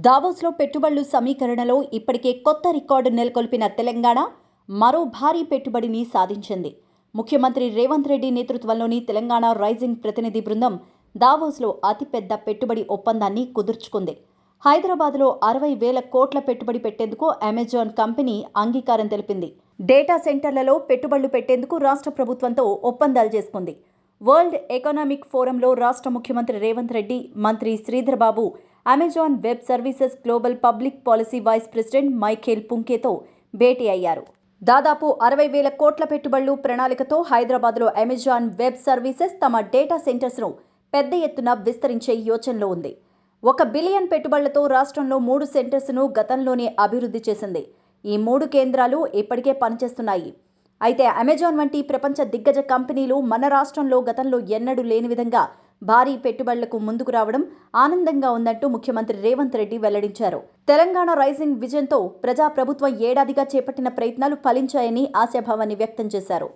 దావోస్లో పెట్టుబడుల సమీకరణలో ఇప్పటికే కొత్త రికార్డు నెలకొల్పిన తెలంగాణ మరో భారీ పెట్టుబడిని సాధించింది. ముఖ్యమంత్రి రేవంత్ రెడ్డి నేతృత్వంలోని తెలంగాణ రైజింగ్ ప్రతినిధి బృందం దావోస్లో అతిపెద్ద పెట్టుబడి ఒప్పందాన్ని కుదుర్చుకుంది. హైదరాబాద్లో 60,000 కోట్ల పెట్టుబడి పెట్టేందుకు అమెజాన్ కంపెనీ అంగీకారం తెలిపింది. డేటా సెంటర్లలో పెట్టుబడులు పెట్టేందుకు రాష్ట్ర ప్రభుత్వంతో ఒప్పందాలు చేసుకుంది. వరల్డ్ ఎకనామిక్ ఫోరంలో రాష్ట్ర ముఖ్యమంత్రి రేవంత్ రెడ్డి, మంత్రి Sridhar Babu Amazon Web Services global public policy vice president Michael పుంకేతో భేటీ అయ్యారు. దాదాపు 60,000 కోట్ల పెట్టుబడులు ప్రణాళికతో హైదరాబాద్లో అమెజాన్ వెబ్ సర్వీసెస్ తమ డేటా సెంటర్స్ను పెద్ద ఎత్తున విస్తరించే యోచనలో ఉంది. 1 బిలియన్ పెట్టుబడులతో రాష్ట్రంలో 3 సెంటర్స్ను గతంలోనే అభివృద్ధి చేసింది. ఈ 3 కేంద్రాలు ఇప్పటికే పనిచేస్తున్నాయి. అయితే అమెజాన్ వంటి ప్రపంచ దిగ్గజ కంపెనీలు మన రాష్ట్రంలో గతంలో ఎన్నడూ లేని విధంగా భారీ పెట్టుబడులకు ముందుకు రావడం ఆనందంగా ఉందంటూ ముఖ్యమంత్రి రేవంత్ రెడ్డి వెల్లడించారు. తెలంగాణ రైజింగ్ విజన్తో ప్రజాప్రభుత్వం ఏడాదిగా చేపట్టిన ప్రయత్నాలు ఫలించాయని ఆశాభావాన్ని వ్యక్తం చేశారు.